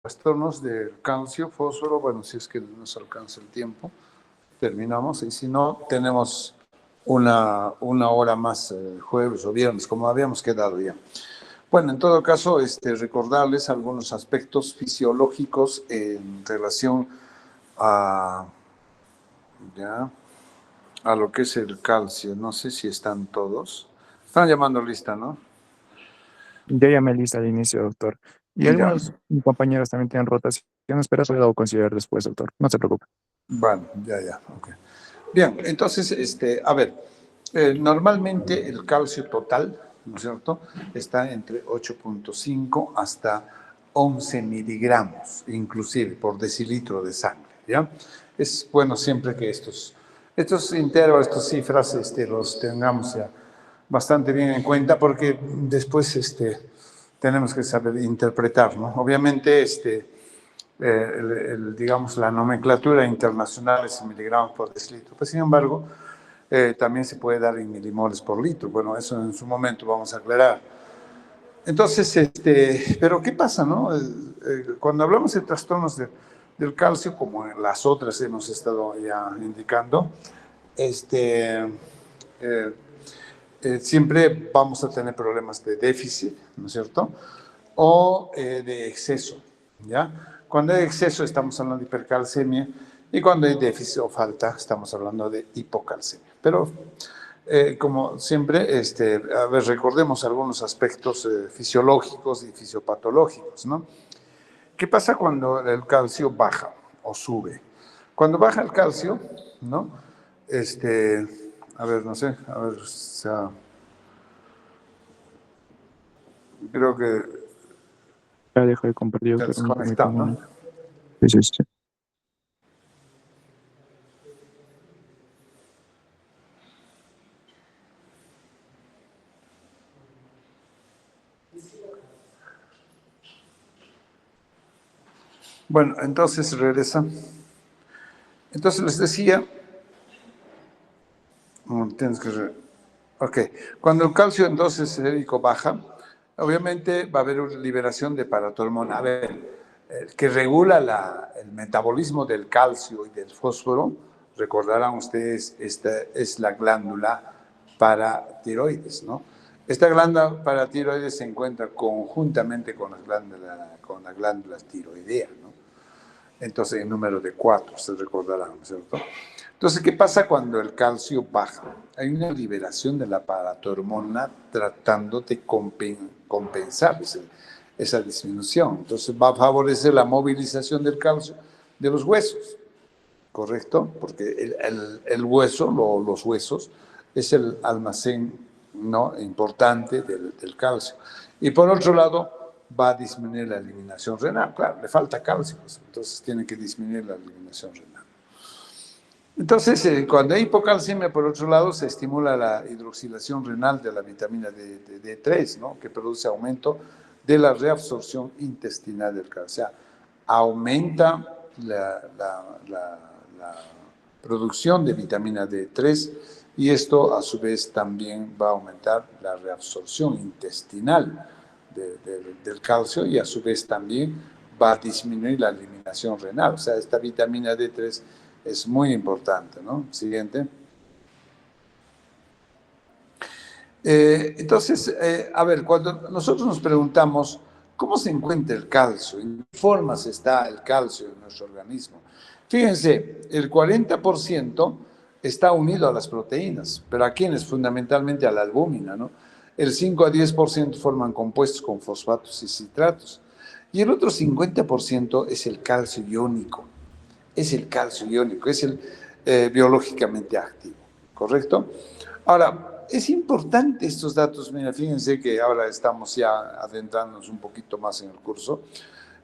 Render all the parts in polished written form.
trastornos del calcio, fósforo, bueno, si es que nos alcanza el tiempo, terminamos, y si no, tenemos una hora más, jueves o viernes, como habíamos quedado ya. Bueno, en todo caso, recordarles algunos aspectos fisiológicos en relación a, ya, a lo que es el calcio. No sé si están todos. Están llamando lista, ¿no? Yo llamé lista al inicio, doctor. Y Ya. algunos compañeros también tienen rotaciones, pero eso lo debo considerar después, doctor. No se preocupe. Bueno, ya, ok. Bien, entonces, a ver, normalmente el calcio total, ¿no es cierto?, está entre 8.5 hasta 11 miligramos, inclusive por decilitro de sangre, ¿ya? Es bueno siempre que estos intervalos, estas cifras, los tengamos ya bastante bien en cuenta, porque después, tenemos que saber interpretar, ¿no? Obviamente, digamos, la nomenclatura internacional es miligramos por decilitro. Pues, sin embargo, también se puede dar en milimoles por litro. Bueno, eso en su momento vamos a aclarar. Entonces, pero ¿qué pasa, no? Cuando hablamos de trastornos del calcio, como en las otras hemos estado ya indicando, siempre vamos a tener problemas de déficit, ¿no es cierto? O de exceso, ¿ya? Cuando hay exceso estamos hablando de hipercalcemia, y cuando hay déficit o falta estamos hablando de hipocalcemia. Pero como siempre, a ver, recordemos algunos aspectos fisiológicos y fisiopatológicos, ¿no? ¿Qué pasa cuando el calcio baja o sube? Cuando baja el calcio, ¿no? A ver, no sé, a ver, o sea, creo que Ya dejo de compartir, se ha doctor. desconectado, Permítame ¿no? un... Sí, sí, sí. Bueno, entonces regresa. Entonces les decía, tienes que... Ok, cuando el calcio entonces sérico baja, obviamente va a haber una liberación de paratormona. A ver, que regula el metabolismo del calcio y del fósforo, recordarán ustedes, esta es la glándula paratiroides, ¿no? Esta glándula paratiroides se encuentra conjuntamente con la glándula tiroidea, ¿no? Entonces, en número de 4, se recordarán, ¿no es cierto? Entonces, ¿qué pasa cuando el calcio baja? Hay una liberación de la paratormona tratando de compensar esa disminución. Entonces, va a favorecer la movilización del calcio de los huesos, ¿correcto? Porque el hueso, los huesos, es el almacén, ¿no?, importante del calcio. Y por otro lado, va a disminuir la eliminación renal. Claro, le falta calcio, pues, entonces tiene que disminuir la eliminación renal. Entonces, cuando hay hipocalcemia, por otro lado, se estimula la hidroxilación renal de la vitamina D3, ¿no?, que produce aumento de la reabsorción intestinal del calcio. O sea, aumenta la producción de vitamina D3, y esto a su vez también va a aumentar la reabsorción intestinal del calcio, y a su vez también va a disminuir la eliminación renal. O sea, esta vitamina D3 es muy importante, ¿no? Siguiente. Entonces, a ver, cuando nosotros nos preguntamos cómo se encuentra el calcio, en qué formas está el calcio en nuestro organismo, fíjense, el 40% está unido a las proteínas, pero ¿a quiénes? Fundamentalmente a la albúmina, ¿no? El 5 a 10% forman compuestos con fosfatos y citratos, y el otro 50% es el calcio iónico. Es el calcio iónico, es el biológicamente activo, ¿correcto? Ahora, es importante estos datos. Mira, fíjense que ahora estamos ya adentrándonos un poquito más en el curso.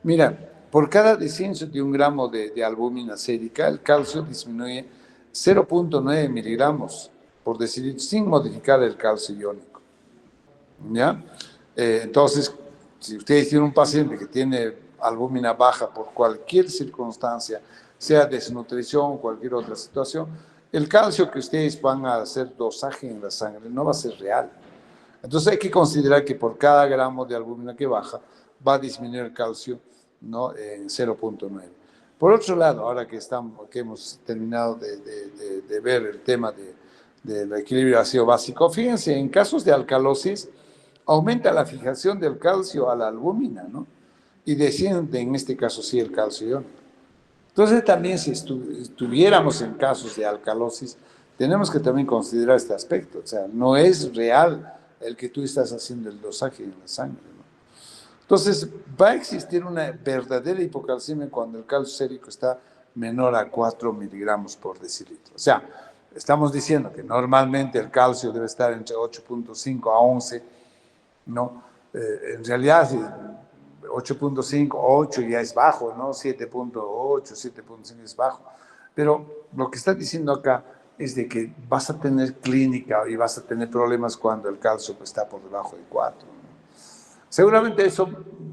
Mira, por cada descenso de 1 gramo de albúmina sérica, el calcio disminuye 0.9 miligramos por decilitro, sin modificar el calcio iónico, ¿ya? Entonces, si ustedes tienen un paciente que tiene albúmina baja por cualquier circunstancia, sea desnutrición o cualquier otra situación, el calcio que ustedes van a hacer dosaje en la sangre no va a ser real. Entonces hay que considerar que por cada gramo de albúmina que baja, va a disminuir el calcio ¿no? En 0,9. Por otro lado, ahora que hemos terminado de ver el tema del equilibrio ácido básico, fíjense, en casos de alcalosis aumenta la fijación del calcio a la albúmina, ¿no? Y desciende, en este caso sí, el calcio iónico. Entonces también si estuviéramos en casos de alcalosis, tenemos que también considerar este aspecto. O sea, no es real el que tú estás haciendo el dosaje en la sangre, ¿no? Entonces, va a existir una verdadera hipocalcemia cuando el calcio sérico está menor a 4 miligramos por decilitro. O sea, estamos diciendo que normalmente el calcio debe estar entre 8,5 a 11, ¿no? En realidad, 8,5, 8 ya es bajo, ¿no? 7,8, 7,5 es bajo. Pero lo que está diciendo acá es de que vas a tener clínica y vas a tener problemas cuando el calcio está por debajo de 4. Seguramente eso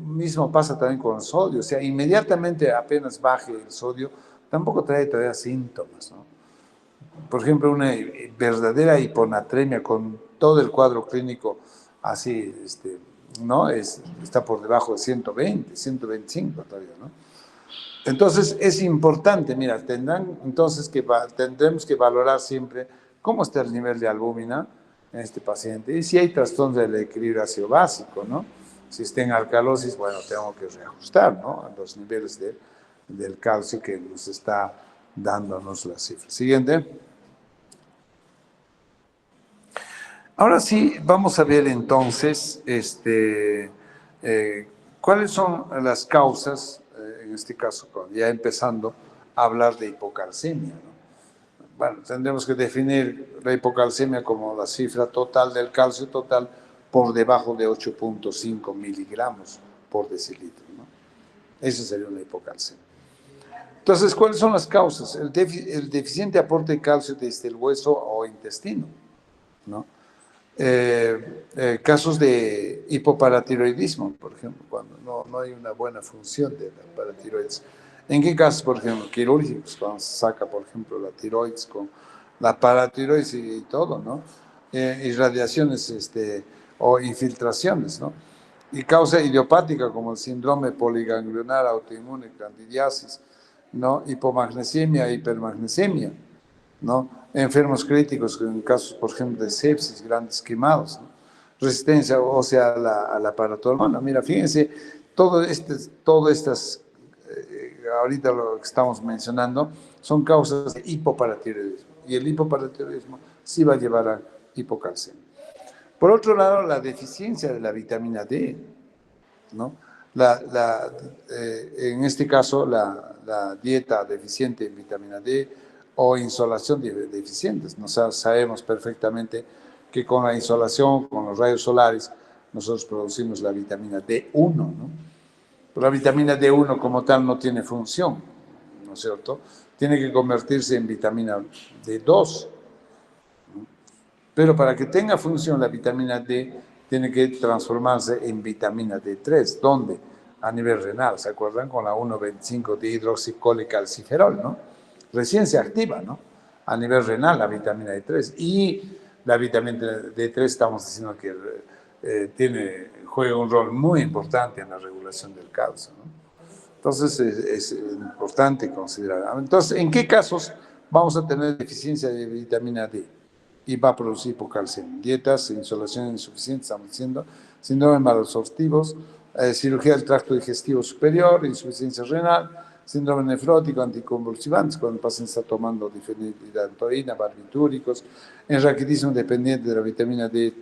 mismo pasa también con el sodio, o sea, inmediatamente apenas baje el sodio, tampoco trae todavía síntomas, ¿no? Por ejemplo, una verdadera hiponatremia con todo el cuadro clínico así, ¿no? Está por debajo de 120, 125 todavía, ¿no? Entonces, es importante, mira, tendremos que valorar siempre cómo está el nivel de albúmina en este paciente y si hay trastornos del equilibrio ácido básico, ¿no? Si está en alcalosis, bueno, tengo que reajustar, ¿no? A los niveles del calcio que nos está dándonos las cifras. Siguiente. Ahora sí, vamos a ver entonces cuáles son las causas, en este caso, ya empezando a hablar de hipocalcemia, ¿no? Bueno, tendremos que definir la hipocalcemia como la cifra total del calcio total por debajo de 8,5 miligramos por decilitro, ¿no? Esa sería una hipocalcemia. Entonces, ¿cuáles son las causas? El deficiente aporte de calcio desde el hueso o intestino, ¿no? Casos de hipoparatiroidismo, por ejemplo, cuando no hay una buena función de la paratiroides. ¿En qué casos, por ejemplo, quirúrgicos? Cuando se saca, por ejemplo, la tiroides con la paratiroides y todo, ¿no? Irradiaciones o infiltraciones, ¿no? Y causa idiopática como el síndrome poliganglionar autoinmune, candidiasis, ¿no? Hipomagnesemia, hipermagnesemia, ¿no? Enfermos críticos, en casos, por ejemplo, de sepsis, grandes quemados, ¿no? Resistencia ósea a la paratormona. Mira, fíjense, todo estas, ahorita lo que estamos mencionando, son causas de hipoparatiroidismo. Y el hipoparatiroidismo sí va a llevar a hipocalcemia. Por otro lado, la deficiencia de la vitamina D, ¿no? En este caso, la dieta deficiente en vitamina D o insolación deficientes. Sabemos perfectamente que con la insolación, con los rayos solares, nosotros producimos la vitamina D1, ¿no? Pero la vitamina D1 como tal no tiene función, ¿no es cierto? Tiene que convertirse en vitamina D2, ¿no? Pero para que tenga función la vitamina D, tiene que transformarse en vitamina D3. ¿Dónde? A nivel renal, ¿se acuerdan? Con la 1,25 de hidroxicolecalciferol, ¿no? Recién se activa, ¿no? A nivel renal la vitamina D3. Y la vitamina D3 estamos diciendo que juega un rol muy importante en la regulación del calcio, ¿no? Entonces es importante considerar. Entonces, ¿en qué casos vamos a tener deficiencia de vitamina D? Y va a producir hipocalcemia. Dietas, insolación insuficiente, estamos diciendo, síndrome de malabsortivos, cirugía del tracto digestivo superior, insuficiencia renal, síndrome nefrótico, anticonvulsivantes, cuando el paciente está tomando difenidantoína, barbitúricos, raquitismo dependiente de la vitamina D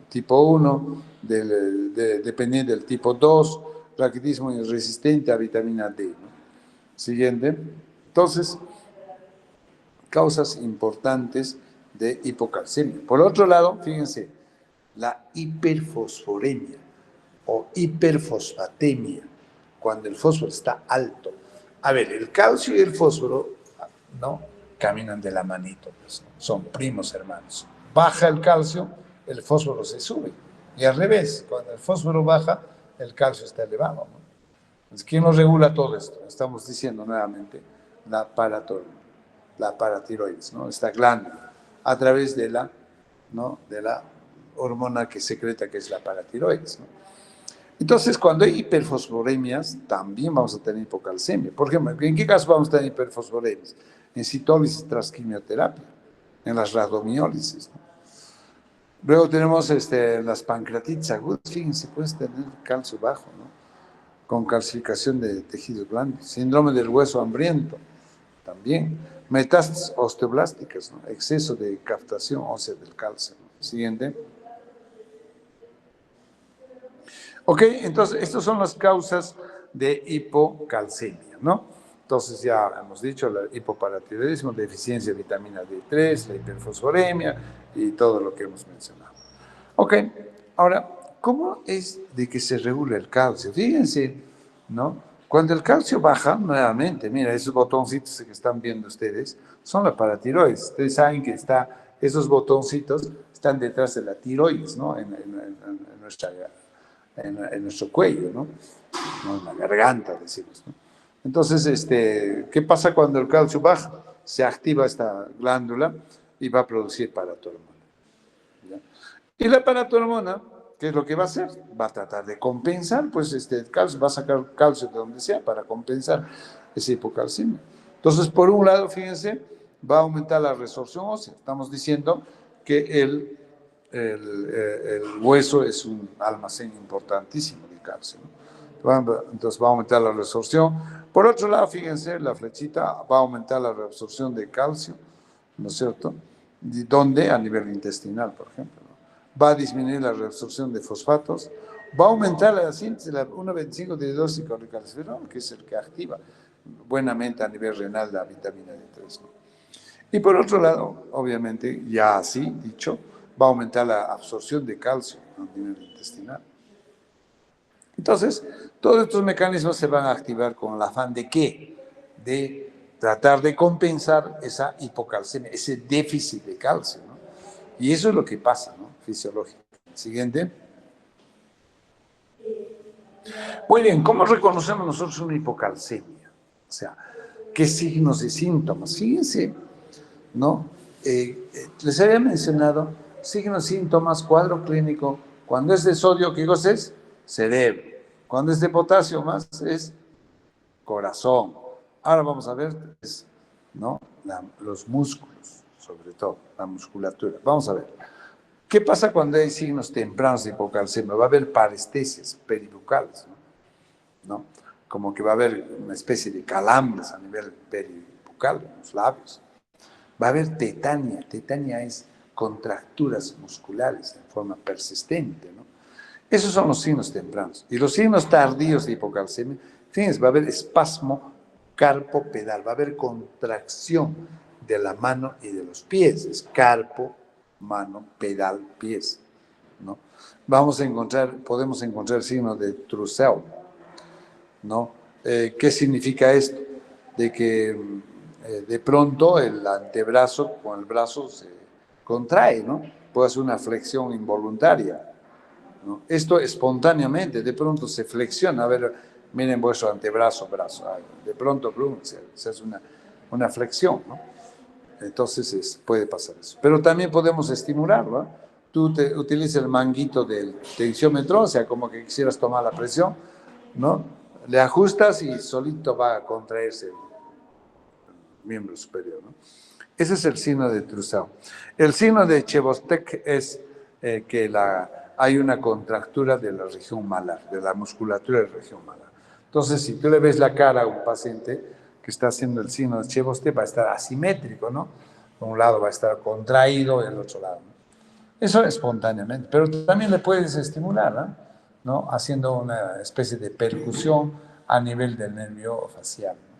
tipo 1, dependiente del tipo 2, raquitismo resistente a vitamina D, ¿no? Siguiente. Entonces, causas importantes de hipocalcemia. Por otro lado, fíjense, la hiperfosforemia o hiperfosfatemia, cuando el fósforo está alto. A ver, el calcio y el fósforo, ¿no? Caminan de la manito, pues, ¿no? Son primos hermanos. Baja el calcio, el fósforo se sube. Y al revés, cuando el fósforo baja, el calcio está elevado, ¿no? Entonces, ¿quién nos regula todo esto? Estamos diciendo nuevamente la paratiroides, ¿no? Esta glándula, a través ¿no? de la hormona que secreta, que es la paratiroides, ¿no? Entonces, cuando hay hiperfosforemias, también vamos a tener hipocalcemia. Por ejemplo, ¿en qué caso vamos a tener hiperfosforemias? En citólisis tras quimioterapia, en las rhabdomiólisis, ¿no? Luego tenemos las pancreatitis agudas. Fíjense, puedes tener calcio bajo, ¿no? Con calcificación de tejidos blandos. Síndrome del hueso hambriento, también. Metástasis osteoblásticas, ¿no? Exceso de captación ósea del calcio, ¿no? Siguiente. Ok, entonces, estas son las causas de hipocalcemia, ¿no? Entonces, ya hemos dicho, el hipoparatiroidismo, deficiencia de vitamina D3, la hiperfosforemia y todo lo que hemos mencionado. Ok, ahora, ¿cómo es de que se regula el calcio? Fíjense, ¿no? Cuando el calcio baja, nuevamente, mira, esos botoncitos que están viendo ustedes son la paratiroides. Ustedes saben que esos botoncitos están detrás de la tiroides, ¿no? En nuestro cuello, ¿no? En la garganta, decimos, ¿no? Entonces, ¿qué pasa cuando el calcio baja? Se activa esta glándula y va a producir paratormona, ¿ya? Y la paratormona, ¿qué es lo que va a hacer? Va a tratar de compensar, pues, el calcio, va a sacar calcio de donde sea para compensar esa hipocalcemia. Entonces, por un lado, fíjense, va a aumentar la resorción ósea. Estamos diciendo que el hueso es un almacén importantísimo de calcio, ¿no? Entonces va a aumentar la resorción. Por otro lado, fíjense, la flechita va a aumentar la reabsorción de calcio, ¿no es cierto? ¿Dónde? A nivel intestinal, por ejemplo, ¿no? Va a disminuir la reabsorción de fosfatos, va a aumentar la síntesis de la 1,25-dihidroxicalciferol, que es el que activa buenamente a nivel renal la vitamina D3, ¿no? Y por otro lado, obviamente, ya así dicho, va a aumentar la absorción de calcio a nivel intestinal. Entonces, todos estos mecanismos se van a activar con el afán de ¿qué? De tratar de compensar esa hipocalcemia, ese déficit de calcio, ¿no? Y eso es lo que pasa, ¿no? Fisiológico. Siguiente. Muy bien, ¿cómo reconocemos nosotros una hipocalcemia? O sea, ¿qué signos y síntomas? Fíjense, ¿no? Les había mencionado signos, síntomas, cuadro clínico. Cuando es de sodio, ¿qué cosa es? Cerebro. Cuando es de potasio más, es corazón. Ahora vamos a ver, ¿no? Los músculos, sobre todo, la musculatura. Vamos a ver. ¿Qué pasa cuando hay signos tempranos de hipocalcemia? Va a haber parestesias peribucales, ¿no? Como que va a haber una especie de calambres a nivel peribucal, en los labios. Va a haber tetania. Tetania es contracturas musculares en forma persistente, ¿no? Esos son los signos tempranos. Y los signos tardíos de hipocalcemia, fíjense, va a haber espasmo carpopedal, va a haber contracción de la mano y de los pies. Es carpo, mano, pedal, pies, ¿no? Podemos encontrar signos de Trussell, ¿no? ¿Qué significa esto? De que de pronto el antebrazo con el brazo se contrae, ¿no? Puede ser una flexión involuntaria, ¿no? Esto espontáneamente, de pronto se flexiona. A ver, miren vuestro antebrazo, brazo. De pronto se hace una flexión, ¿no? Entonces puede pasar eso. Pero también podemos estimularlo, ¿no? Tú utilizas el manguito del tensiómetro, o sea, como que quisieras tomar la presión, ¿no? Le ajustas y solito va a contraerse el miembro superior, ¿no? Ese es el signo de Trussell. El signo de Chebostek es que hay una contractura de la región malar, de la musculatura de la región malar. Entonces, si tú le ves la cara a un paciente que está haciendo el signo de Chebostek, va a estar asimétrico, ¿no? Por un lado va a estar contraído y el otro lado, ¿no? Eso espontáneamente, pero también le puedes estimular, ¿no? Haciendo una especie de percusión a nivel del nervio facial, ¿no?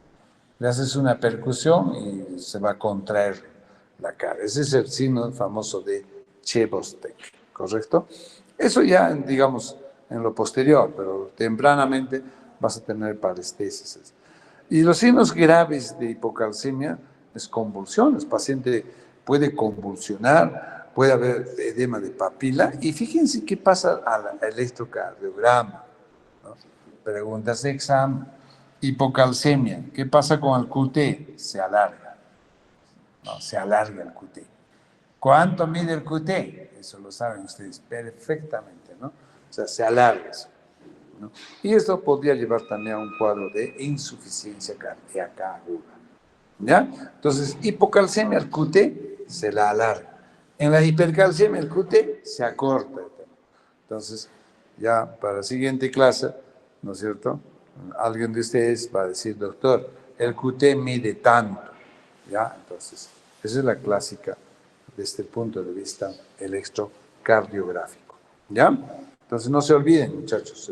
Le haces una percusión y se va a contraer la cara. Ese es el signo famoso de Chebostek, ¿correcto? Eso ya, digamos, en lo posterior, pero tempranamente vas a tener parestesias. Y los signos graves de hipocalcemia es convulsiones. El paciente puede convulsionar, puede haber edema de papila. Y fíjense qué pasa al electrocardiograma, ¿no? Preguntas de examen. Hipocalcemia. ¿Qué pasa con el QT? Se alarga, ¿no? Se alarga el QT. ¿Cuánto mide el QT? Eso lo saben ustedes perfectamente, ¿no? O sea, se alarga eso, ¿no? Y esto podría llevar también a un cuadro de insuficiencia cardíaca aguda, ¿ya? Entonces, hipocalcemia, el QT se la alarga. En la hipercalcemia, el QT se acorta. Entonces, ya para la siguiente clase, ¿no es cierto? Alguien de ustedes va a decir, doctor, el QT mide tanto, ¿ya? Entonces, esa es la clásica desde el punto de vista electrocardiográfico, ¿ya? Entonces, no se olviden, muchachos,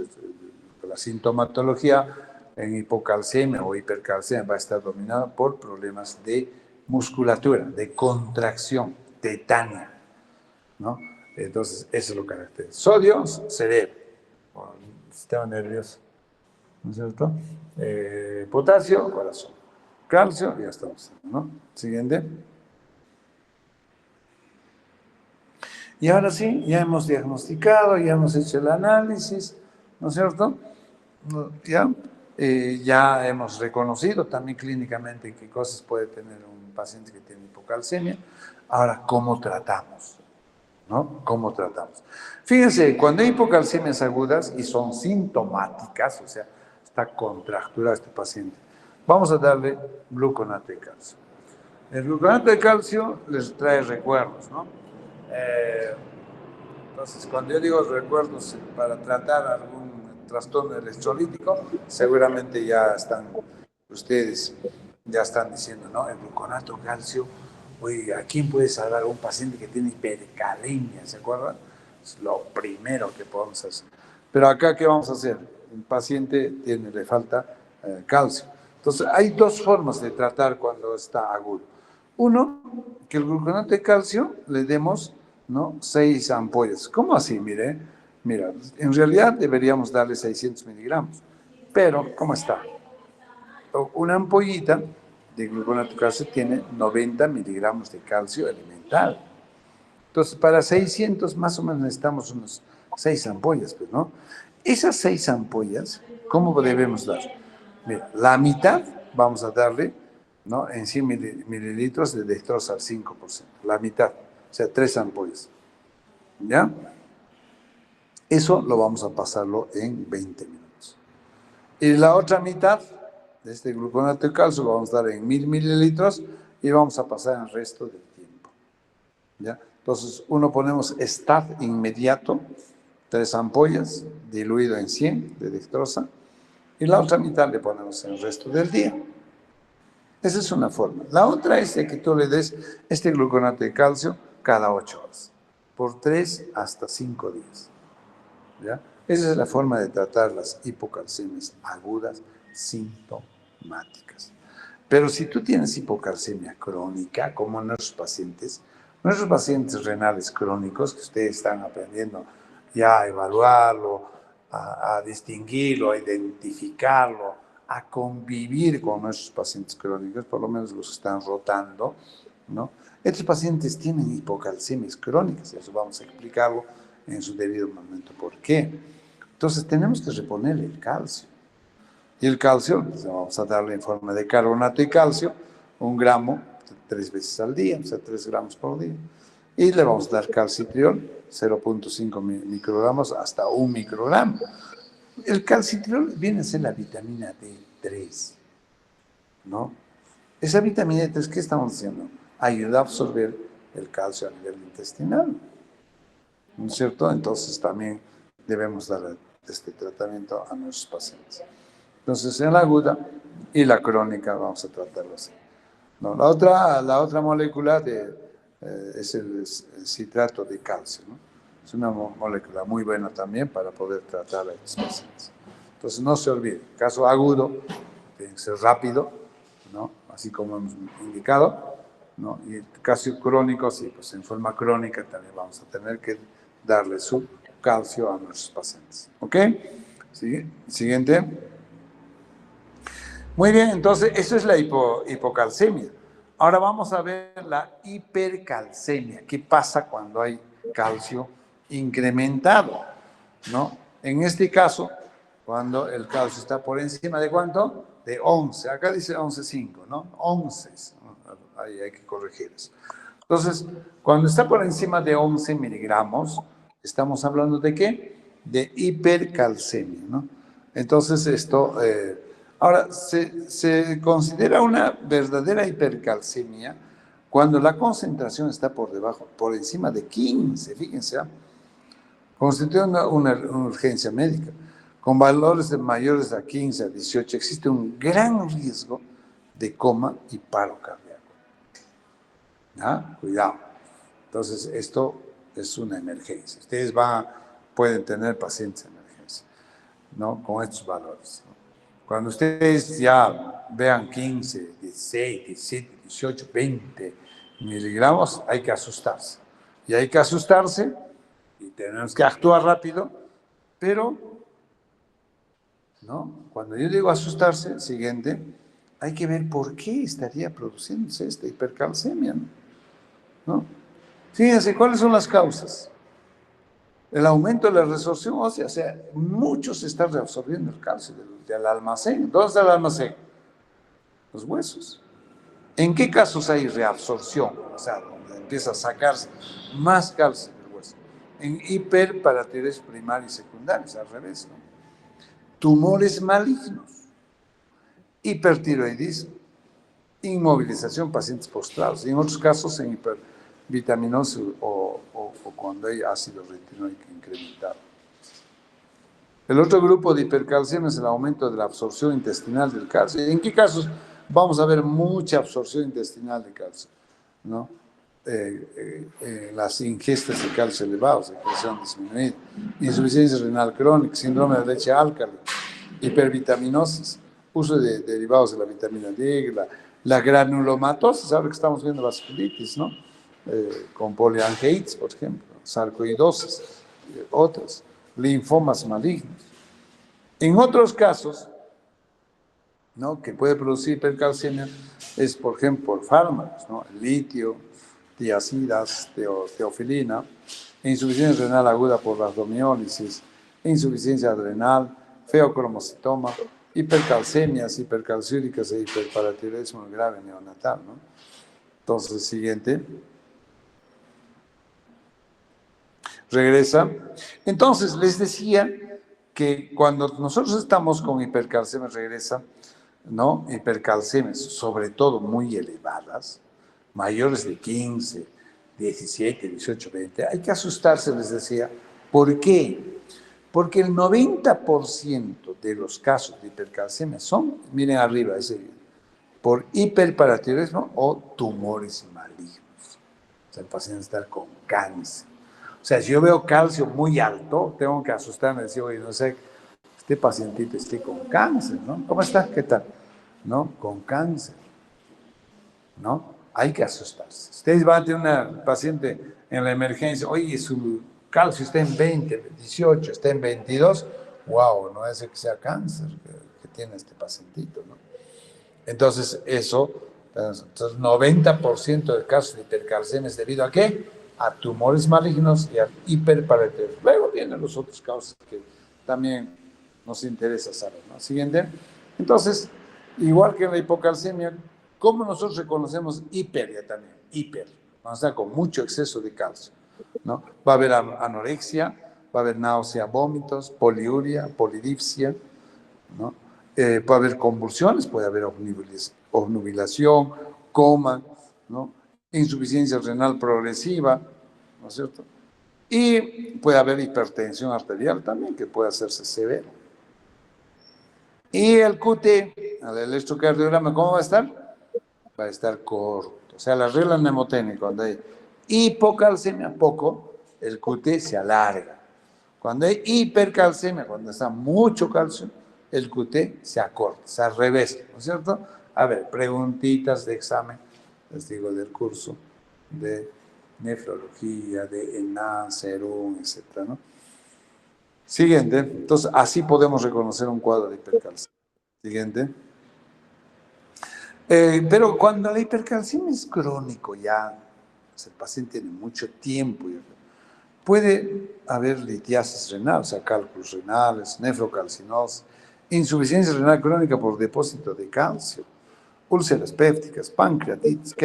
la sintomatología en hipocalcemia o hipercalcemia va a estar dominada por problemas de musculatura, de contracción, tetania, ¿no? Entonces, eso es lo que caracteriza. Sodio, cerebro, sistema nervioso, ¿no es cierto? Potasio, corazón. Calcio, ya estamos, ¿no? Siguiente. Y ahora sí, ya hemos diagnosticado, ya hemos hecho el análisis, ¿no es cierto? Ya, ya hemos reconocido también clínicamente qué cosas puede tener un paciente que tiene hipocalcemia. Ahora, ¿cómo tratamos? ¿No? ¿Cómo tratamos? Fíjense, cuando hay hipocalcemias agudas y son sintomáticas, o sea, está contracturado este paciente, vamos a darle gluconato de calcio. El gluconato de calcio les trae recuerdos, ¿no? Entonces, cuando yo digo recuerdos para tratar algún trastorno electrolítico, seguramente ya están ustedes ya están diciendo, ¿no? El gluconato de calcio, oye, ¿a quién puede salvar a un paciente que tiene hipercalemia? ¿Se acuerdan? Es lo primero que podemos hacer. Pero acá, ¿qué vamos a hacer? El paciente le falta calcio. Entonces, hay dos formas de tratar cuando está agudo. Uno, que el gluconato de calcio le demos, ¿no? 6 ampollas. ¿Cómo así? Mire, mira, en realidad deberíamos darle 600 miligramos. Pero, ¿cómo está? Una ampollita de gluconato de calcio tiene 90 miligramos de calcio elemental. Entonces, para 600 más o menos necesitamos unos 6 ampollas, pues, ¿no? Esas 6 ampollas, ¿cómo debemos dar? Mira, la mitad vamos a darle, ¿no? En 100 mililitros de dextrosa al 5%. La mitad, o sea, 3 ampollas. ¿Ya? Eso lo vamos a pasarlo en 20 minutos. Y la otra mitad de este gluconato de calcio lo vamos a dar en 1000 mililitros y vamos a pasar el resto del tiempo. ¿Ya? Entonces, uno ponemos STAT inmediato, 3 ampollas, diluido en 100 de dextrosa, y la otra mitad le ponemos en el resto del día. Esa es una forma. La otra es de que tú le des este gluconato de calcio cada 8 horas, por 3 hasta 5 días. ¿Ya? Esa es la forma de tratar las hipocalcemias agudas sintomáticas. Pero si tú tienes hipocalcemia crónica, como nuestros pacientes renales crónicos, que ustedes están aprendiendo ya a evaluarlo, a distinguirlo, a identificarlo, a convivir con nuestros pacientes crónicos, por lo menos los que están rotando, ¿no? Estos pacientes tienen hipocalcemias crónicas, eso vamos a explicarlo en su debido momento. ¿Por qué? Entonces tenemos que reponerle el calcio. Y el calcio, pues, vamos a darle en forma de carbonato de calcio, 1 gramo 3 veces al día, o sea, 3 gramos por día. Y le vamos a dar calcitriol, 0.5 microgramos hasta 1 microgramo. El calcitriol viene a ser la vitamina D3, ¿no? Esa vitamina D3, ¿qué estamos haciendo? Ayuda a absorber el calcio a nivel intestinal, ¿no es cierto? Entonces también debemos dar este tratamiento a nuestros pacientes. Entonces, en la aguda y la crónica vamos a tratarlo así. No, la otra molécula es el citrato de calcio, ¿no? Es una molécula muy buena también para poder tratar a estos pacientes. Entonces, no se olvide, caso agudo, tiene que ser rápido, ¿no? Así como hemos indicado, ¿no? Y el caso crónico, sí, pues en forma crónica también vamos a tener que darle su calcio a nuestros pacientes. ¿Ok? ¿Sí? Siguiente. Muy bien, entonces eso es la hipocalcemia. Ahora vamos a ver la hipercalcemia. ¿Qué pasa cuando hay calcio incrementado? ¿No? En este caso, cuando el calcio está por encima de ¿cuánto? De 11. Acá dice 11,5, ¿no? 11. Ahí hay que corregir eso. Entonces, cuando está por encima de 11 miligramos, estamos hablando de ¿qué? De hipercalcemia, ¿no? Entonces esto, ahora, se considera una verdadera hipercalcemia cuando la concentración está por debajo, por encima de 15, fíjense, constituye una urgencia médica. Con valores de mayores a 15, a 18, existe un gran riesgo de coma y paro cardíaco. ¿Ah? Cuidado. Entonces, esto es una emergencia. Ustedes pueden tener pacientes de emergencia, ¿no? Con estos valores, ¿no? Cuando ustedes ya vean 15, 16, 17, 18, 20 miligramos, hay que asustarse. Y hay que asustarse y tenemos que actuar rápido, pero, ¿no? Cuando yo digo asustarse, siguiente, hay que ver por qué estaría produciéndose esta hipercalcemia, ¿no? Fíjense, ¿cuáles son las causas? El aumento de la resorción ósea, o sea, muchos están reabsorbiendo el calcio del almacén. ¿Dónde está el almacén? Los huesos. ¿En qué casos hay reabsorción? O sea, donde empieza a sacarse más calcio del hueso. En hiperparatiroidismo primario y secundario, al revés, ¿no? Tumores malignos, hipertiroidismo, inmovilización, pacientes postrados, y en otros casos en hipervitaminosis o cuando hay ácido retinoico incrementado. El otro grupo de hipercalcemia es el aumento de la absorción intestinal del calcio. ¿En qué casos vamos a ver mucha absorción intestinal de calcio? ¿No? Las ingestas de calcio elevados, presión disminuida, insuficiencia renal crónica, síndrome de leche álcala, hipervitaminosis, uso de derivados de la vitamina D, la granulomatosis, ahora que estamos viendo vasculitis, ¿no? Con poliangeitis, por ejemplo, sarcoidosis, otras, linfomas malignos. En otros casos, ¿no?, que puede producir hipercalcemia es, por ejemplo, por fármacos, ¿no? El litio, tiazidas, teofilina, insuficiencia renal aguda por la rhabdomiólisis, insuficiencia adrenal, feocromocitoma, hipercalcemias, hipercalciúricas e hiperparatiroidismo grave neonatal, ¿no? Entonces, siguiente. Regresa. Entonces, les decía que cuando nosotros estamos con hipercalcemia, regresa, ¿no? Hipercalcemias, sobre todo muy elevadas, mayores de 15, 17, 18, 20, hay que asustarse, les decía. ¿Por qué? Porque el 90% de los casos de hipercalcemia son, miren arriba, por hiperparatiroidismo o tumores malignos. O sea, el paciente está con cáncer. O sea, si yo veo calcio muy alto, tengo que asustarme y decir, oye, no sé, este pacientito esté con cáncer, ¿no? ¿Cómo está? ¿Qué tal? ¿No? Con cáncer, ¿no? Hay que asustarse. Ustedes van a tener una paciente en la emergencia, oye, su calcio está en 20, 18, está en 22, wow, no es que sea cáncer que tiene este pacientito, ¿no? Entonces, entonces 90% de casos de hipercalcemia es debido ¿a qué? A tumores malignos y a hiperparatiroidismo. Luego vienen los otros casos que también nos interesa saber, ¿no? Siguiente. Entonces, igual que en la hipocalcemia, ¿cómo nosotros reconocemos hiper también? Hiper. Vamos a estar con mucho exceso de calcio, ¿no? Va a haber anorexia, va a haber náusea, vómitos, poliuria, polidipsia, ¿no? Puede haber convulsiones, puede haber obnubilación, coma, ¿no? Insuficiencia renal progresiva, ¿no es cierto? Y puede haber hipertensión arterial también, que puede hacerse severo. Y el QT, el electrocardiograma, ¿cómo va a estar? Va a estar corto. O sea, la regla mnemotécnica, cuando hay hipocalcemia, poco, el QT se alarga. Cuando hay hipercalcemia, cuando está mucho calcio, el QT se acorta, se al revés, ¿no es cierto? A ver, preguntitas de examen, les digo, del curso de nefrología, de ENA, SERUM, etcétera, ¿no? Siguiente. Entonces, así podemos reconocer un cuadro de hipercalcemia. Siguiente. Pero cuando la hipercalcemia es crónico ya, o sea, el paciente tiene mucho tiempo, puede haber litiasis renal, o sea, cálculos renales, nefrocalcinosis, insuficiencia renal crónica por depósito de calcio, úlceras pépticas, pancreatitis,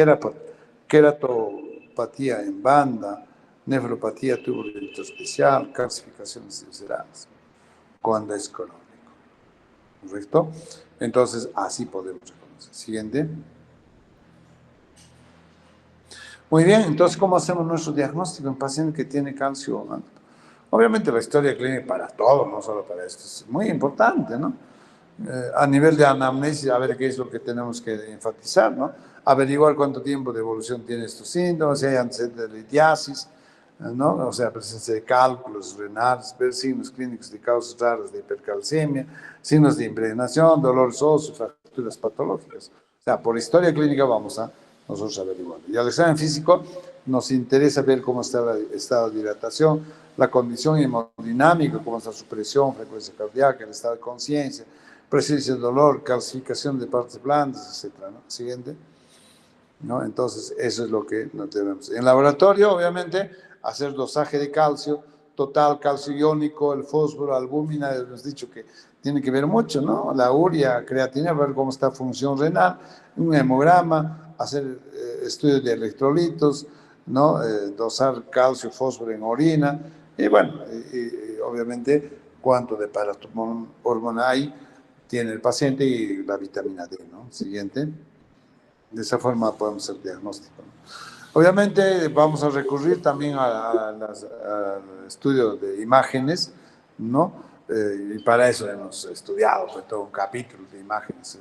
queratopatía en banda, nefropatía tubulointersticial, calcificaciones viscerales, cuando es crónico. ¿correcto? Entonces, así podemos reconocer. Siguiente. Muy bien, entonces, ¿cómo hacemos nuestro diagnóstico en paciente que tiene calcio alto? Obviamente la historia clínica para todo, no solo para esto, es muy importante, ¿no? A nivel de anamnesis, a ver qué es lo que tenemos que enfatizar, ¿no? Averiguar cuánto tiempo de evolución tiene estos síntomas, si hay antecedentes de litiasis, ¿no? O sea, presencia de cálculos renales, ver signos clínicos de causas raras de hipercalcemia, signos de impregnación, dolores óseos, fracturas patológicas. O sea, por historia clínica vamos a nosotros averiguar. Y al examen físico nos interesa ver cómo está el estado de dilatación, la condición hemodinámica, cómo está su presión, frecuencia cardíaca, el estado de conciencia, presencia de dolor, calcificación de partes blandas, etc., ¿no? Siguiente. ¿No? Entonces, eso es lo que nos debemos. En laboratorio, obviamente, hacer dosaje de calcio, total calcio iónico, el fósforo, albúmina, hemos dicho que tiene que ver mucho, ¿no? La urea, creatina, ver cómo está función renal, un hemograma, hacer estudios de electrolitos, ¿no? Dosar calcio, fósforo en orina, y bueno, obviamente, cuánto de paratormona hay tiene el paciente y la vitamina D, ¿no? Siguiente. De esa forma podemos hacer diagnóstico, ¿no? Obviamente vamos a recurrir también al estudio de imágenes, ¿no? Y para eso hemos estudiado pues, todo un capítulo de imágenes.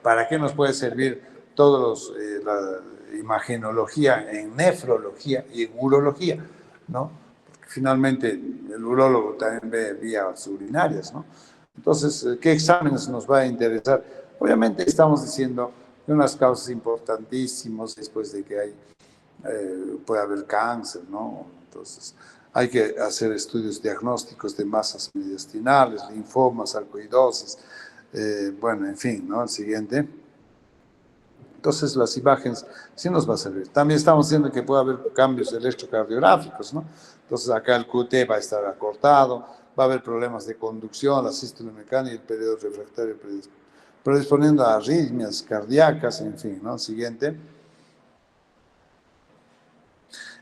¿Para qué nos puede servir todos la imagenología en nefrología y en urología, ¿no? Porque finalmente el urólogo también ve vías urinarias, ¿no? Entonces, ¿qué exámenes nos va a interesar? Obviamente estamos diciendo unas causas importantísimas después de que puede haber cáncer, ¿no? Entonces, hay que hacer estudios diagnósticos de masas mediastinales, linfomas, sarcoidosis, bueno, en fin, ¿no? El siguiente. Entonces, las imágenes sí nos va a servir. También estamos diciendo que puede haber cambios electrocardiográficos, ¿no? Entonces, acá el QT va a estar acortado, va a haber problemas de conducción, la sístole mecánica y el periodo refractario predisponiendo a arritmias cardíacas, en fin, ¿no? Siguiente.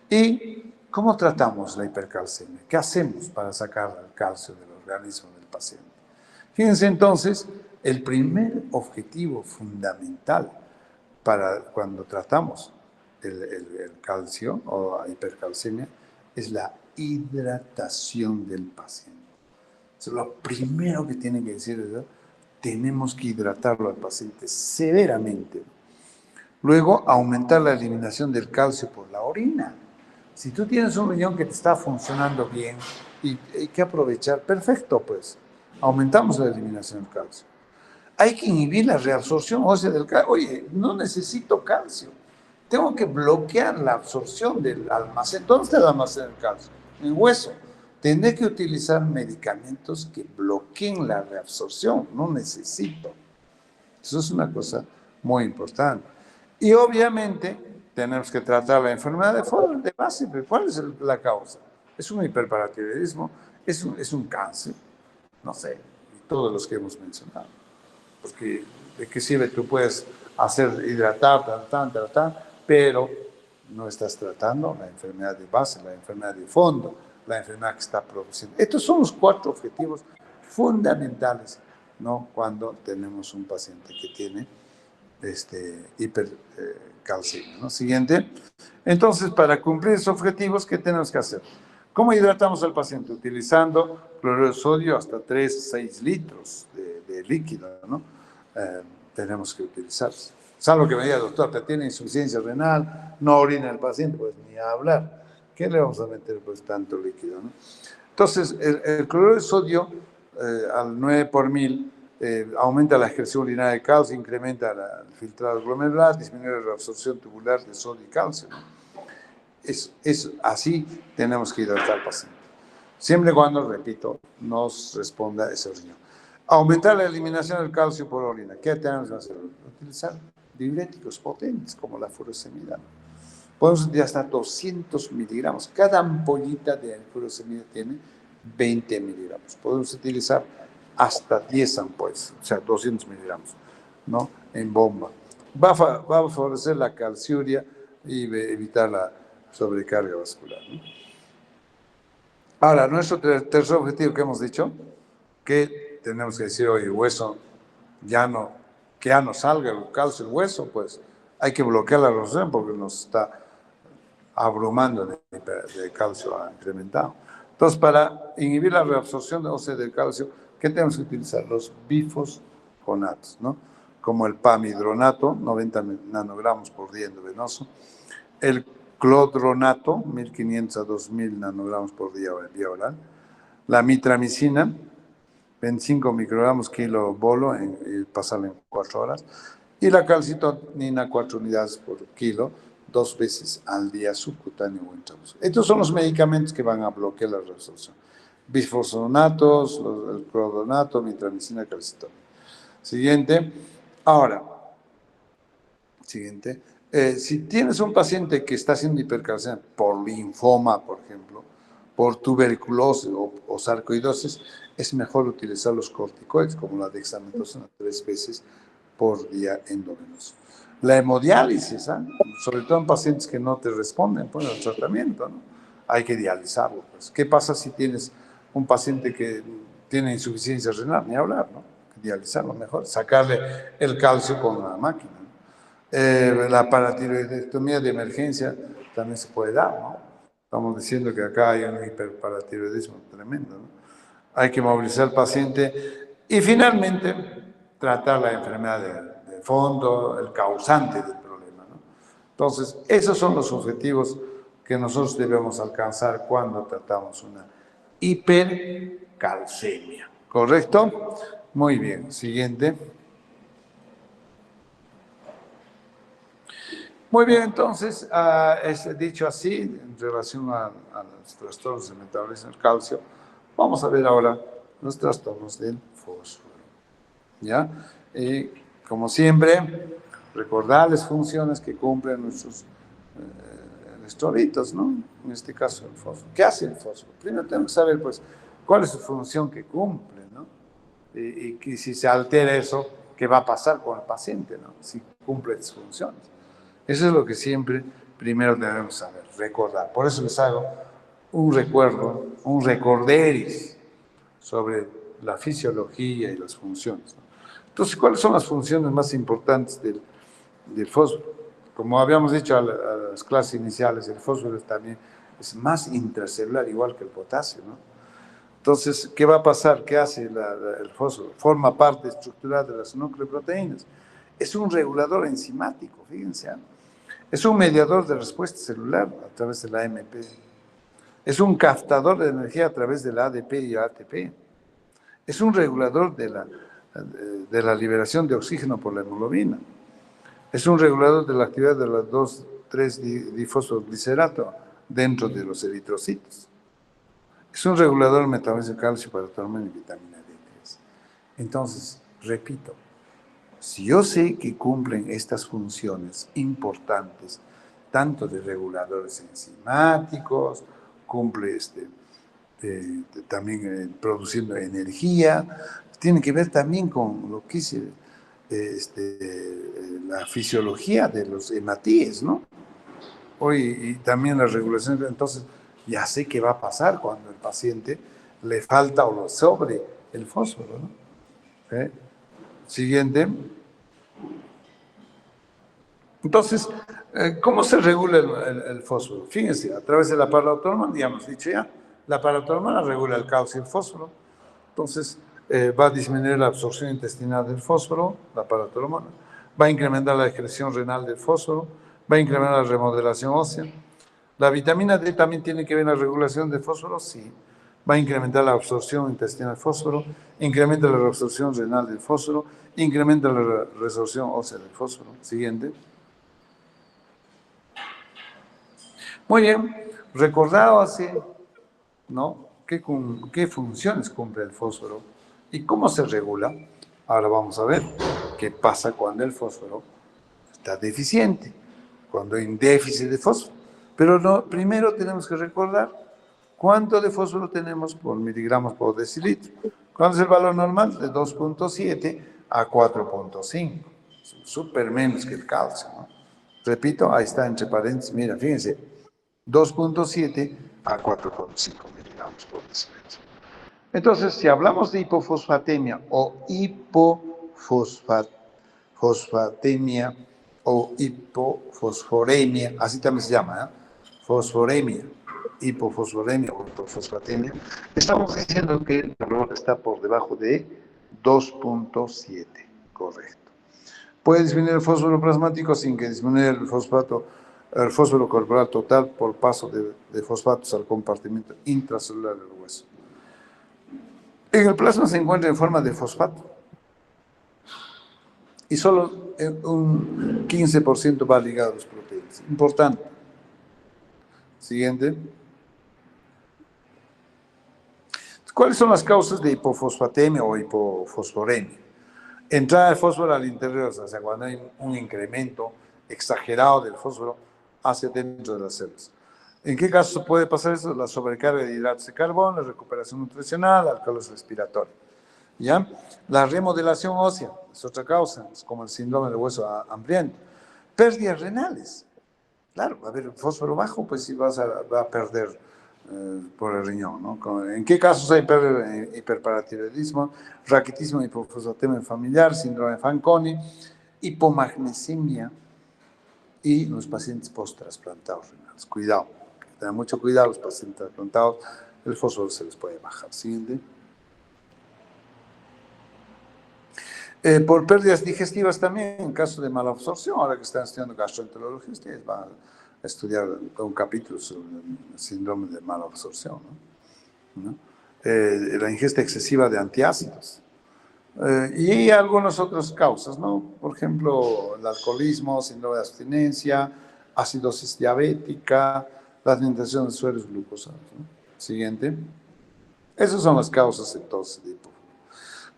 ¿Y cómo tratamos la hipercalcemia? ¿Qué hacemos para sacar el calcio del organismo del paciente? Fíjense entonces, el primer objetivo fundamental para cuando tratamos el calcio o la hipercalcemia es la hidratación del paciente. Eso es lo primero que tienen que decir, ¿verdad? Tenemos que hidratarlo al paciente severamente. Luego, aumentar la eliminación del calcio por la orina. Si tú tienes un riñón que te está funcionando bien y hay que aprovechar, perfecto, pues, aumentamos la eliminación del calcio. Hay que inhibir la reabsorción ósea del calcio. Oye, no necesito calcio. Tengo que bloquear la absorción del almacén. ¿Dónde está el almacén del calcio? En el hueso. Tendré que utilizar medicamentos que bloqueen la reabsorción. No necesito. Eso es una cosa muy importante. Y obviamente tenemos que tratar la enfermedad de base. ¿Cuál es la causa? ¿Es un hiperparatiroidismo? ¿Es un cáncer? No sé, todos los que hemos mencionado. Porque de qué sirve, tú puedes hacer hidratar, tratar, pero no estás tratando la enfermedad de base, la enfermedad de fondo, la enfermedad que está produciendo. Estos son los 4 objetivos fundamentales, ¿no? Cuando tenemos un paciente que tiene hipercalcemia, ¿no? Siguiente. Entonces, para cumplir esos objetivos, ¿qué tenemos que hacer? ¿Cómo hidratamos al paciente? Utilizando cloruro de sodio hasta 3, 6 litros de líquido, ¿no? Tenemos que utilizar. Salvo que me diga, doctor, te tiene insuficiencia renal, no orina el paciente, pues ni a hablar. ¿Qué le vamos a meter pues tanto líquido, no? Entonces, el cloruro de sodio al 9 por 1000 aumenta la excreción urinaria de calcio, incrementa el filtrado glomerular, disminuye la absorción tubular de sodio y calcio, ¿no? Así tenemos que hidratar al paciente. Siempre y cuando, repito, nos responda ese riñón. Aumentar la eliminación del calcio por orina. ¿Qué tenemos que hacer? Utilizar diuréticos potentes como la furosemida. Podemos utilizar hasta 200 miligramos. Cada ampollita de furosemida tiene 20 miligramos. Podemos utilizar hasta 10 ampollas, o sea, 200 miligramos, ¿no? En bomba. Va a favorecer la calciuria y evitar la sobrecarga vascular, ¿no? Ahora, nuestro tercer objetivo que hemos dicho, que tenemos que decir, oye, hueso, que ya no salga el calcio, el hueso, pues hay que bloquear la reabsorción porque nos está abrumando de calcio incrementado. Entonces, para inhibir la reabsorción de ósea del calcio, ¿qué tenemos que utilizar? Los bifosfonatos, ¿no? Como el pamidronato, 90 nanogramos por día endovenoso, el clodronato, 1500 a 2000 nanogramos por día vía oral, la mitramicina, 25 microgramos kilo bolo, y pasarlo en 4 horas, y la calcitonina, 4 unidades por kilo, 2 veces al día, subcutáneo o intravenoso. Estos son los medicamentos que van a bloquear la reabsorción. Bifosfonatos, el clodronato, mitramicina, calcitonina. Siguiente. Ahora, siguiente. Si tienes un paciente que está haciendo hipercalcemia por linfoma, por ejemplo, por tuberculosis o sarcoidosis, es mejor utilizar los corticoides, como la dexametasona, 3 veces por día endovenoso. La hemodiálisis, sobre todo en pacientes que no te responden pues, al tratamiento, ¿no? Hay que dializarlo. Pues. ¿Qué pasa si tienes un paciente que tiene insuficiencia renal? Ni hablar, ¿no? Dializarlo mejor, sacarle el calcio con la máquina. La paratiroidectomía de emergencia también se puede dar, ¿no? Estamos diciendo que acá hay un hiperparatiroidismo tremendo, ¿no? Hay que movilizar al paciente y finalmente tratar la enfermedad de fondo, el causante del problema, ¿no? Entonces, esos son los objetivos que nosotros debemos alcanzar cuando tratamos una hipercalcemia. ¿Correcto? Muy bien. Siguiente. Muy bien, entonces, dicho así, en relación a los trastornos de metabolismo del calcio, vamos a ver ahora los trastornos del fósforo. ¿Ya? Y como siempre, recordar las funciones que cumplen nuestros electrolitos, ¿no? En este caso, el fósforo. ¿Qué hace el fósforo? Primero tenemos que saber, pues, cuál es su función que cumple, ¿no? Y si se altera eso, ¿qué va a pasar con el paciente, ¿no? Si cumple sus funciones. Eso es lo que siempre primero debemos saber, recordar. Por eso les hago un recuerdo, un recorderis sobre la fisiología y las funciones, ¿no? Entonces, ¿cuáles son las funciones más importantes del fósforo? Como habíamos dicho a las clases iniciales, el fósforo también es más intracelular, igual que el potasio, ¿no? Entonces, ¿qué va a pasar? ¿Qué hace el fósforo? Forma parte estructural de las nucleoproteínas. Es un regulador enzimático, fíjense, ¿no? Es un mediador de respuesta celular a través de la AMP. Es un captador de energía a través del ADP y ATP. Es un regulador de la liberación de oxígeno por la hemoglobina. Es un regulador de la actividad de las 2,3-difosfoglicerato dentro de los eritrocitos. Es un regulador del metabolismo de calcio, paratormona y vitamina D3. Entonces, repito, si yo sé que cumplen estas funciones importantes, tanto de reguladores enzimáticos, cumple también produciendo energía, tiene que ver también con lo que es la fisiología de los hematíes, ¿no? Y también la regulación. Entonces, ya sé qué va a pasar cuando el paciente le falta o le sobre el fósforo, ¿no? Siguiente. Entonces, ¿cómo se regula el fósforo? Fíjense, a través de la paratormona, ya hemos dicho ya, la paratormona regula el calcio y el fósforo. Entonces, va a disminuir la absorción intestinal del fósforo, la paratormona, va a incrementar la excreción renal del fósforo, va a incrementar la remodelación ósea. ¿La vitamina D también tiene que ver en la regulación del fósforo? Sí. Va a incrementar la absorción intestinal del fósforo, incrementa la reabsorción renal del fósforo, incrementa la resorción ósea del fósforo. Siguiente. Muy bien, recordado así, ¿no? ¿Qué funciones cumple el fósforo y cómo se regula? Ahora vamos a ver qué pasa cuando el fósforo está deficiente, cuando hay un déficit de fósforo. Pero no, primero tenemos que recordar cuánto de fósforo tenemos por miligramos por decilitro. ¿Cuál es el valor normal? De 2,7 a 4,5. Súper menos que el calcio, ¿no? Repito, ahí está entre paréntesis, mira, fíjense, 2,7 a 4,5 miligramos por decilitro. Entonces, si hablamos de hipofosfatemia o hipofosfatemia o hipofosforemia, así también se llama, fosforemia, hipofosforemia o hipofosfatemia, estamos diciendo que el valor está por debajo de 2.7, correcto. Puede disminuir el fósforo plasmático sin que disminuya el fósforo corporal total por paso de fosfatos al compartimento intracelular del hueso. En el plasma se encuentra en forma de fosfato y solo un 15% va ligado a las proteínas. Importante. Siguiente. ¿Cuáles son las causas de hipofosfatemia o hipofosforemia? Entrada de fósforo al interior, o sea, cuando hay un incremento exagerado del fósforo hacia dentro de las células. ¿En qué caso puede pasar eso? La sobrecarga de hidratos de carbono, la recuperación nutricional, alcoholes respiratorios. ¿Ya? La remodelación ósea es otra causa, es como el síndrome del hueso hambriento. Pérdidas renales. Claro, va a haber fósforo bajo, pues sí va a perder por el riñón, ¿no? ¿En qué casos hay hiperparatiroidismo, raquitismo, hipofosfatemia familiar, síndrome de Fanconi, hipomagnesemia y los pacientes post-trasplantados renales? Cuidado, tengan mucho cuidado los pacientes trasplantados, el fósforo se les puede bajar. Siguiente. Por pérdidas digestivas también, en caso de mala absorción, ahora que están estudiando gastroenterología, ustedes van a estudiar un capítulo sobre el síndrome de mala absorción, ¿no? La ingesta excesiva de antiácidos. Y algunas otras causas, ¿no? Por ejemplo, el alcoholismo, síndrome de abstinencia, acidosis diabética, la alimentación de sueros glucosados, ¿no? Siguiente. Esas son las causas entonces de hipofosfatemia.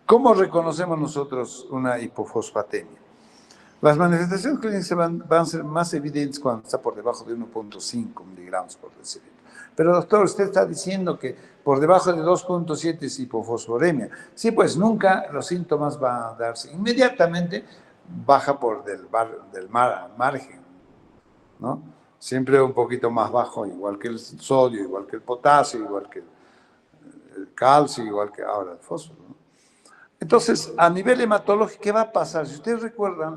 ¿Cómo reconocemos nosotros una hipofosfatemia? Las manifestaciones clínicas van a ser más evidentes cuando está por debajo de 1.5 miligramos por decilitro. Pero doctor, usted está diciendo que por debajo de 2.7 es hipofosforemia. Sí, pues nunca los síntomas van a darse. Inmediatamente baja por del margen, ¿no? Siempre un poquito más bajo, igual que el sodio, igual que el potasio, igual que el calcio, igual que ahora el fósforo, ¿no? Entonces, a nivel hematológico, ¿qué va a pasar? Si ustedes recuerdan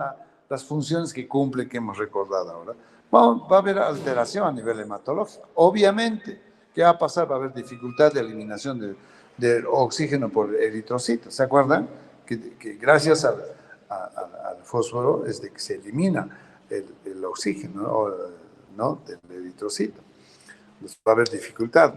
las funciones que cumple, que hemos recordado ahora, va a haber alteración a nivel hematológico. Obviamente, ¿qué va a pasar? Va a haber dificultad de eliminación del oxígeno por eritrocitos. ¿Se acuerdan? Que gracias al fósforo es de que se elimina el oxígeno, ¿no? Del eritrocito. Entonces, va a haber dificultad.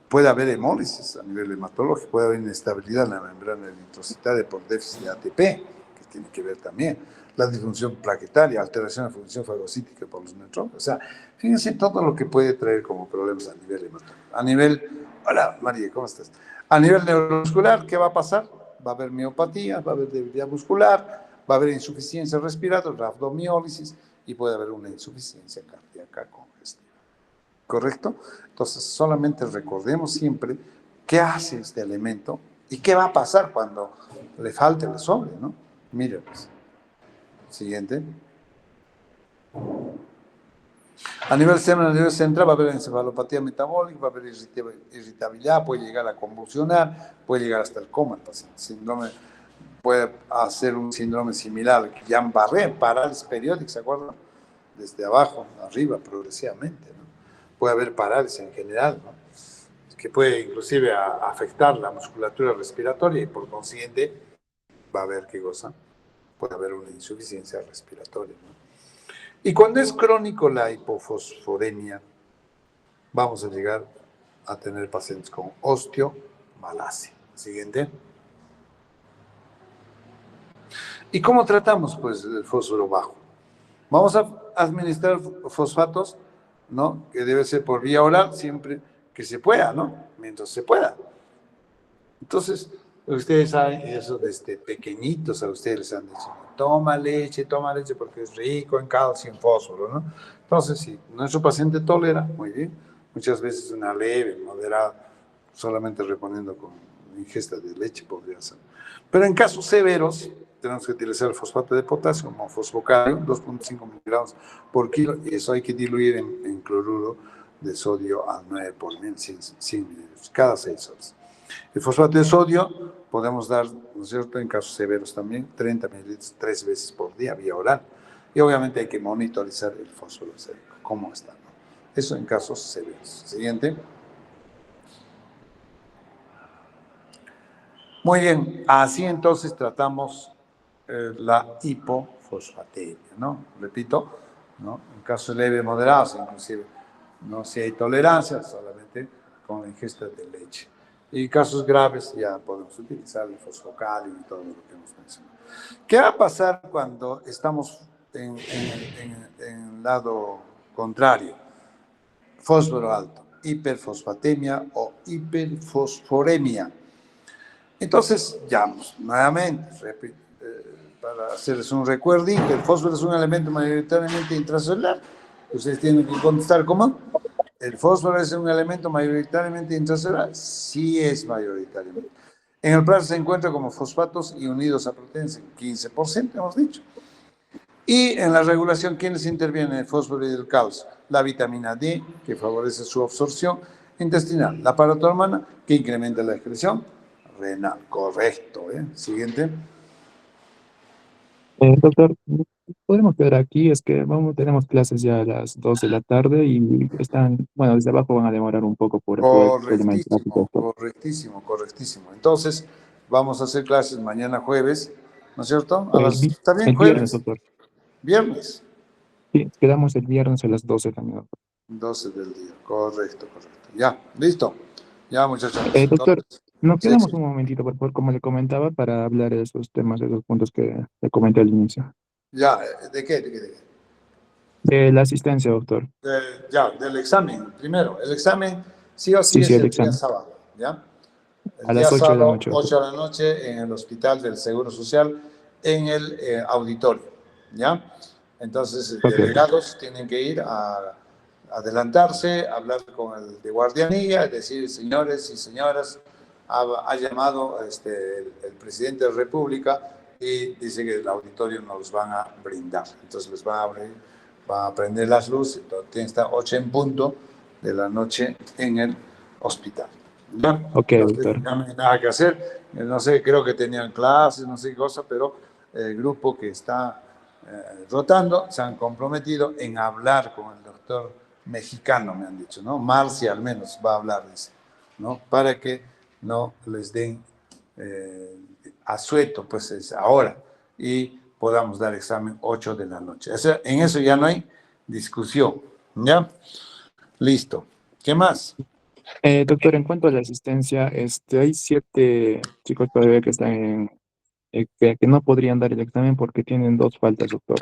Puede haber hemólisis a nivel hematológico, puede haber inestabilidad en la membrana eritrocitaria por déficit de ATP, que tiene que ver también, la disfunción plaquetaria, alteración de la función fagocítica por los neutrófilos. O sea, fíjense todo lo que puede traer como problemas a nivel hematológico. A nivel, hola María, ¿cómo estás? A nivel neuromuscular, ¿qué va a pasar? Va a haber miopatía, va a haber debilidad muscular, va a haber insuficiencia respiratoria, rhabdomiólisis y puede haber una insuficiencia cardíaca congestiva. ¿Correcto? Entonces, solamente recordemos siempre qué hace este elemento y qué va a pasar cuando le falte, le sobre, ¿no? Miren, pues. Siguiente. A nivel central va a haber encefalopatía metabólica, va a haber irritabilidad, puede llegar a convulsionar, puede llegar hasta el coma el paciente. Puede hacer un síndrome similar al Guillain-Barré, parálisis periódica, ¿se acuerdan? Desde abajo, arriba, progresivamente, ¿no? Puede haber parálisis en general, ¿no? Que puede inclusive afectar la musculatura respiratoria y por consiguiente va a haber, ¿qué cosa? Puede haber una insuficiencia respiratoria, ¿no? Y cuando es crónico la hipofosforemia, vamos a llegar a tener pacientes con osteomalacia. Siguiente. ¿Y cómo tratamos, pues, el fósforo bajo? Vamos a administrar fosfatos, ¿no? Que debe ser por vía oral siempre que se pueda, ¿no? Mientras se pueda. Entonces, ustedes saben, eso desde pequeñitos a ustedes les han dicho, toma leche porque es rico en calcio y en fósforo, ¿no? Entonces, si nuestro paciente tolera, muy bien, muchas veces una leve, moderada, solamente reponiendo con ingesta de leche podría ser. Pero en casos severos, tenemos que utilizar el fosfato de potasio como fosfocario, 2.5 miligramos por kilo, y eso hay que diluir en cloruro de sodio al 9 por 100 mililitros, cada 6 horas. El fosfato de sodio podemos dar, ¿no es cierto?, en casos severos también, 30 mililitros 3 veces por día, vía oral. Y obviamente hay que monitorizar el fósforo sérico, cómo está, ¿no? Eso en casos severos. Siguiente. Muy bien, así entonces tratamos la hipofosfatemia, ¿no? Repito, ¿no? En casos leves, moderados, inclusive, no si hay tolerancia, solamente con la ingesta de leche. Y casos graves ya podemos utilizar el fosfocálio y todo lo que hemos mencionado. ¿Qué va a pasar cuando estamos en el lado contrario? Fósforo alto, hiperfosfatemia o hiperfosforemia. Entonces, ya, nuevamente, para hacerles un recuerdito, el fósforo es un elemento mayoritariamente intracelular. Ustedes tienen que contestar cómo. ¿El fósforo es un elemento mayoritariamente intracelular? Sí es mayoritariamente. En el plasma se encuentra como fosfatos y unidos a proteínas en 15%, hemos dicho. Y en la regulación, ¿quiénes intervienen? El fósforo y el calcio. La vitamina D, que favorece su absorción intestinal. La paratormona, que incrementa la excreción renal. Correcto. Siguiente. Doctor, podemos quedar aquí, es que tenemos clases ya a las 2 de la tarde y están, bueno, desde abajo van a demorar un poco por todo el problema del tráfico, Correctísimo, doctor. correctísimo, correctísimo. Entonces, vamos a hacer clases mañana jueves, ¿no es cierto? ¿Está bien? El viernes, Jueves, doctor. viernes. Sí, quedamos el viernes a las 12 también, doctor. 12 del día, correcto, correcto. Ya, listo. Ya, muchachos. Doctor, Entonces, nos sí, quedamos sí. un momentito, por favor, como le comentaba, para hablar de esos temas, de esos puntos que le comenté al inicio. Ya, ¿de qué? ¿De qué? ¿De qué? De la asistencia, doctor. Ya, del examen, primero. El examen sí o sí Sí, sí, es el el día examen. sábado, ¿ya? El A día las 8 de la sábado, noche, doctor. 8 de la noche, en el Hospital del Seguro Social, en el auditorio, ¿ya? Entonces, Ok, doctor. delegados tienen que ir a adelantarse, hablar con el de guardianía, decir, señores y señoras, ha llamado el presidente de la República y dice que el auditorio nos van a brindar. Entonces, les van a abrir, van a prender las luces, entonces, tienen que estar 8 en punto de la noche en el hospital. ¿Ya? Ok, Entonces, doctor. ya no hay nada que hacer. No sé, creo que tenían clases, no sé qué cosa, pero el grupo que está rotando se han comprometido en hablar con el doctor mexicano, me han dicho, ¿no? Marcia al menos va a hablar, dice, ¿no? Para que no les den asueto, pues es ahora, y podamos dar examen 8 de la noche. En eso ya no hay discusión, ¿ya? Listo. ¿Qué más? Doctor, en cuanto a la asistencia, hay 7 chicos todavía que están que no podrían dar el examen porque tienen 2 faltas, doctor.